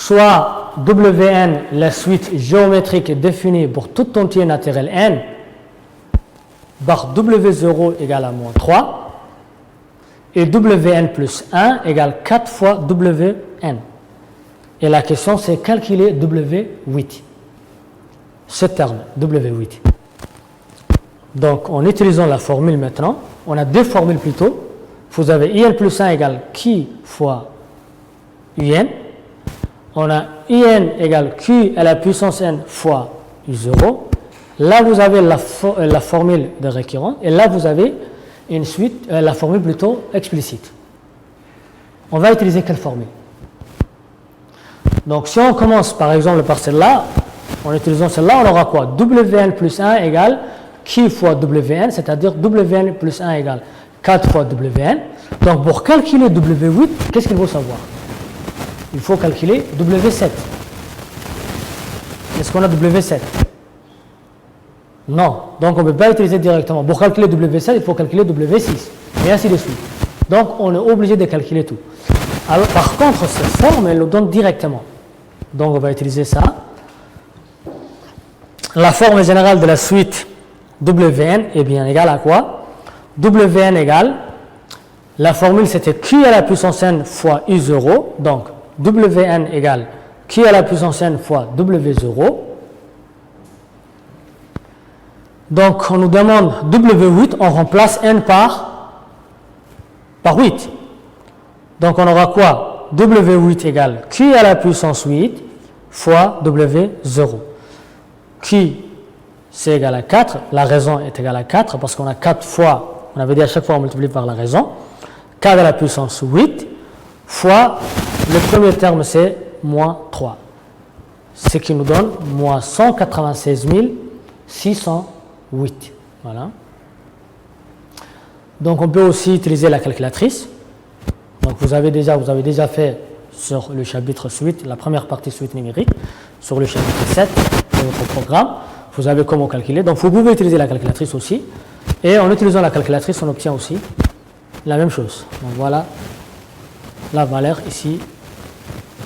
soit Wn, la suite géométrique définie pour tout entier naturel n, bar W0 égale à moins 3, et Wn plus 1 égale 4 fois Wn. Et la question, c'est calculer W8. Ce terme, W8. Donc, en utilisant la formule maintenant, on a deux formules plutôt. Vous avez IN plus 1 égale Q fois UN. On a IN égale Q à la puissance N fois U0. Là, vous avez la formule de récurrent. Et là, vous avez une suite, la formule plutôt explicite. On va utiliser quelle formule? Donc, si on commence par exemple par celle-là, en utilisant celle-là, on aura quoi? Wn plus 1 égale Q fois Wn, c'est-à-dire Wn plus 1 égale 4 fois Wn. Donc, pour calculer W8, qu'est-ce qu'il faut savoir? Il faut calculer W7. Est-ce qu'on a W7? Non. Donc, on ne peut pas utiliser directement. Pour calculer W7, il faut calculer W6, et ainsi de suite. Donc, on est obligé de calculer tout. Alors, par contre, cette forme, elle nous donne directement. Donc, on va utiliser ça. La forme générale de la suite Wn est bien égale à quoi? Wn égale, la formule c'était Q à la puissance n fois U0. Donc, Wn égale Q à la puissance n fois W0. Donc, on nous demande W8, on remplace n par 8. Donc, on aura quoi? W8 égale Q à la puissance 8 fois W0. Q, c'est égal à 4. La raison est égale à 4 parce qu'on a 4 fois, on avait dit à chaque fois on multiplie par la raison. 4 à la puissance 8 fois, le premier terme c'est moins 3. Ce qui nous donne moins 196 608. Voilà. Donc on peut aussi utiliser la calculatrice. Donc vous avez déjà fait sur le chapitre suite, la première partie suite numérique, sur le chapitre 7 de votre programme. Vous avez comment calculer. Donc vous pouvez utiliser la calculatrice aussi. Et en utilisant la calculatrice, on obtient aussi la même chose. Donc voilà la valeur ici,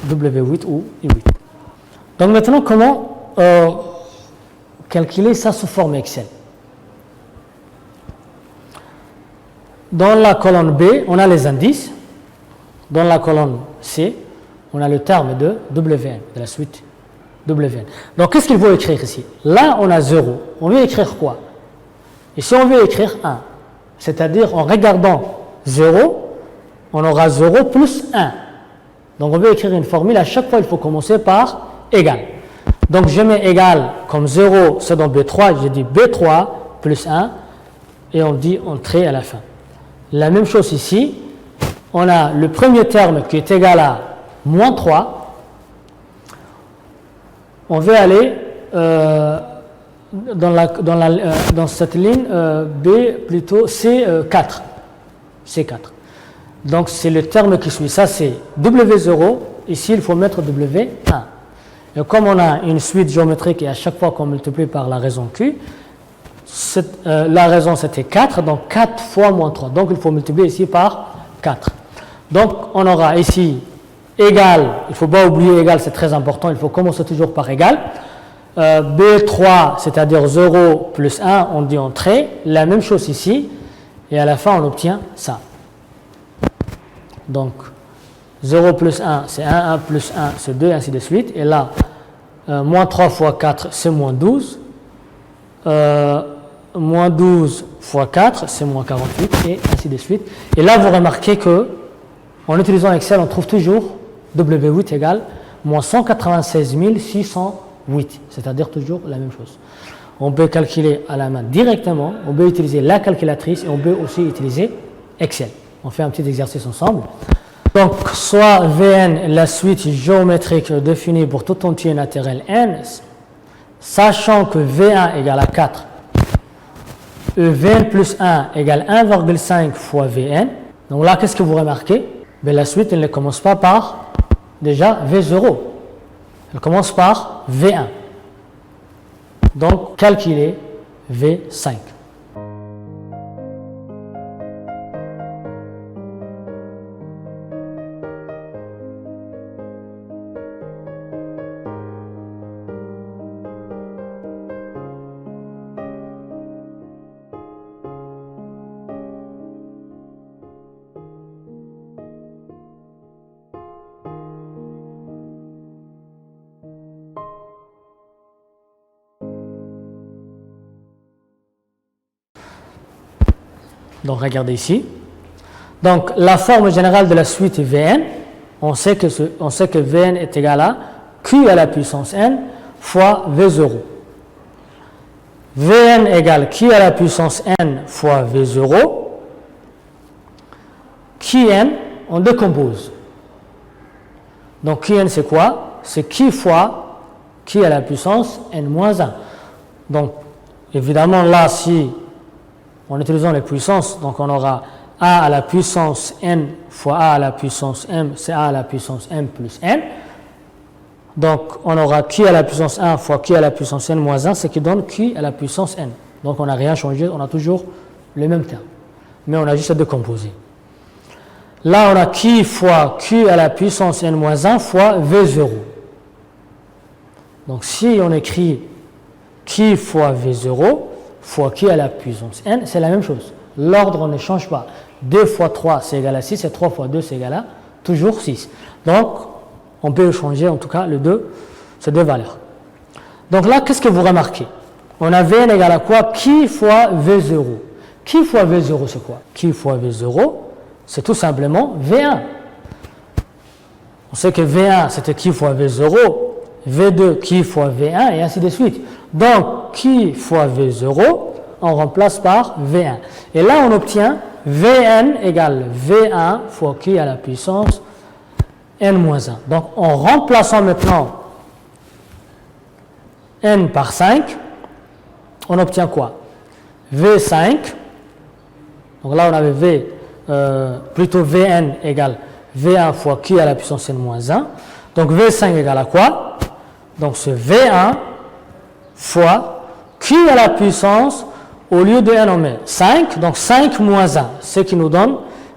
W8 ou I8. Donc maintenant, comment calculer ça sous forme Excel? Dans la colonne B, on a les indices. Dans la colonne C, on a le terme de Wn, de la suite Wn. Donc, qu'est-ce qu'il faut écrire ici? Là, on a 0. On veut écrire quoi? Ici, on veut écrire 1. C'est-à-dire, en regardant 0, on aura 0 plus 1. Donc, on veut écrire une formule. À chaque fois, il faut commencer par égal. Donc, je mets égal comme 0, c'est dans B3. Je dis B3 plus 1. Et on dit entrée à la fin. La même chose ici. On a le premier terme qui est égal à moins 3. On veut aller dans cette ligne B, plutôt C4. C4. Donc, c'est le terme qui suit. Ça, c'est W0. Ici, il faut mettre W1. Et comme on a une suite géométrique et à chaque fois qu'on multiplie par la raison Q, la raison, c'était 4. Donc, 4 fois moins 3. Donc, il faut multiplier ici par 4. Donc, on aura ici égal, il ne faut pas oublier égal, c'est très important, il faut commencer toujours par égal. B3, c'est-à-dire 0 plus 1, on dit entrée. La même chose ici, et à la fin, on obtient ça. Donc, 0 plus 1, c'est 1, 1 plus 1, c'est 2, ainsi de suite. Et là, moins 3 fois 4, c'est moins 12. Moins 12 fois 4, c'est moins 48, et ainsi de suite. Et là, vous remarquez que en utilisant Excel, on trouve toujours W8 égale moins 196 608, c'est-à-dire toujours la même chose. On peut calculer à la main directement, on peut utiliser la calculatrice et on peut aussi utiliser Excel. On fait un petit exercice ensemble. Donc, soit Vn, la suite géométrique définie pour tout entier naturel n, sachant que V1 égale à 4, Vn plus 1 égale 1,5 fois Vn. Donc là, qu'est-ce que vous remarquez? Mais la suite, elle ne commence pas par, déjà, V0. Elle commence par V1. Donc, calculez V5. Donc regardez ici. Donc la forme générale de la suite Vn, on sait que Vn est égal à Q à la puissance n fois V0. Vn égale Q à la puissance n fois V0. Qn, on décompose. Donc Qn c'est quoi? C'est Q fois Q à la puissance n-1. Donc évidemment là, si en utilisant les puissances, donc on aura a à la puissance n fois a à la puissance m, c'est a à la puissance m plus n. Donc on aura q à la puissance 1 fois q à la puissance n-1, ce qui donne q à la puissance n. Donc on n'a rien changé, on a toujours le même terme. Mais on a juste à décomposer. Là on a q fois q à la puissance n-1 fois v0. Donc si on écrit q fois v0 fois q à la puissance n, c'est la même chose. L'ordre ne change pas. 2 fois 3 c'est égal à 6 et 3 fois 2 c'est égal à toujours 6. Donc on peut changer en tout cas ces deux valeurs. Donc là, qu'est-ce que vous remarquez? On a Vn égale à quoi? Q fois V0. Q fois V0 c'est quoi? Q fois V0 c'est tout simplement V1. On sait que V1 c'était Q fois V0, V2 Q fois V1 et ainsi de suite. Donc Q fois V0 on remplace par V1. Et là on obtient Vn égale V1 fois Q à la puissance n-1. Donc en remplaçant maintenant n par 5, on obtient quoi? V5, donc là on avait plutôt Vn égale V1 fois Q à la puissance n-1. Donc V5 égale à quoi? Donc c'est V1 fois Q à la puissance, au lieu de n on met 5, donc 5 moins 1, ce qui nous donne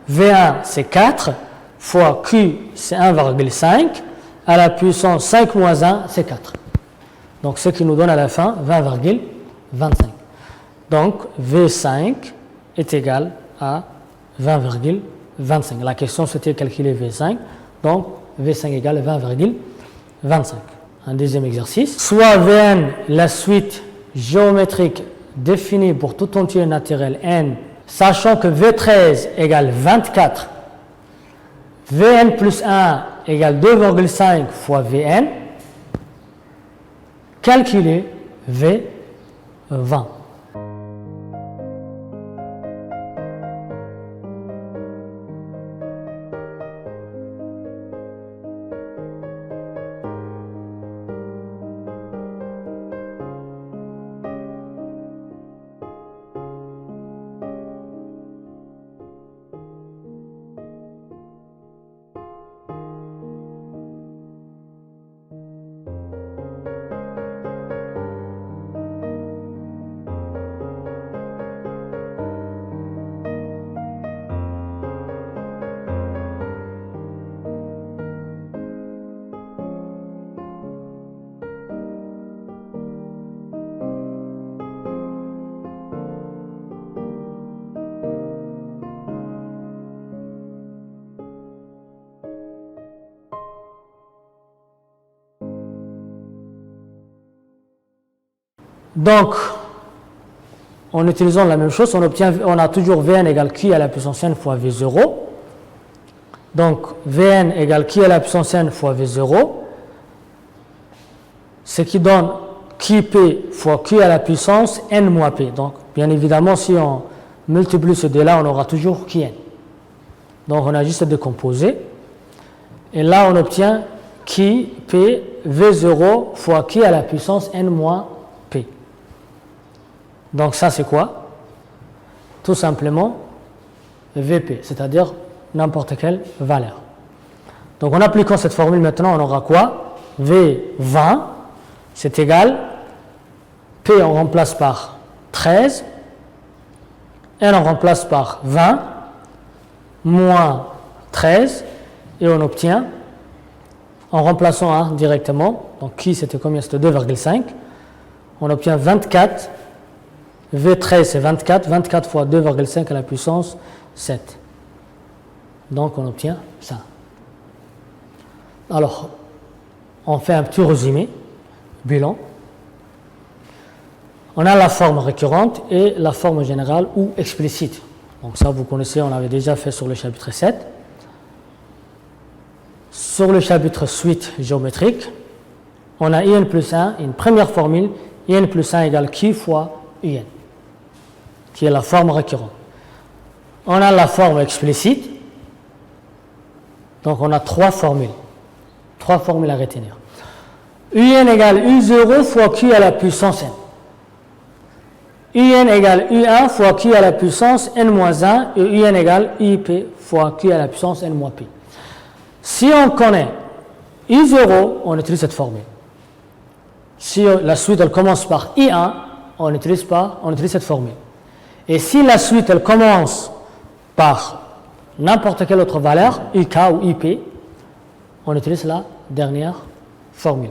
V1 c'est 4, fois Q c'est 1,5, à la puissance 5 moins 1 c'est 4. Donc ce qui nous donne à la fin 20,25. Donc V5 est égal à 20,25. La question c'était calculer V5, donc V5 égale 20,25. Un deuxième exercice. Soit Vn la suite géométrique définie pour tout entier naturel n, sachant que V13 égale 24, Vn plus 1 égale 2,5 fois Vn, calculez V20. Donc, en utilisant la même chose, on a toujours Vn égale Q à la puissance n fois V0. Donc, Vn égale Q à la puissance n fois V0, ce qui donne Qp fois Q à la puissance n moins P. Donc, bien évidemment, si on multiplie ces deux-là, on aura toujours Qn. Donc, on a juste à décomposer. Et là, on obtient Qp V0 fois Q à la puissance n moins P. Donc ça c'est quoi? Tout simplement Vp, c'est-à-dire n'importe quelle valeur. Donc en appliquant cette formule maintenant, on aura quoi? V20, c'est égal, P on remplace par 13, N on remplace par 20, moins 13, et on obtient, en remplaçant 1 directement, donc qui c'était combien? C'était 2,5, on obtient 24, V13 c'est 24, 24 fois 2,5 à la puissance 7. Donc on obtient ça. Alors, on fait un petit résumé, bilan. On a la forme récurrente et la forme générale ou explicite. Donc ça, vous connaissez, on avait déjà fait sur le chapitre 7. Sur le chapitre suite géométrique, on a IN plus 1, une première formule, IN plus 1 égale Q fois IN, qui est la forme récurrente. On a la forme explicite, donc on a trois formules à retenir. UN égale U0 fois Q à la puissance N. UN égale U1 fois Q à la puissance N-1 et UN égale IP fois Q à la puissance N-P. Si on connaît I0, on utilise cette formule. Si la suite elle commence par I1, on utilise cette formule. Et si la suite elle commence par n'importe quelle autre valeur, IK ou IP, on utilise la dernière formule.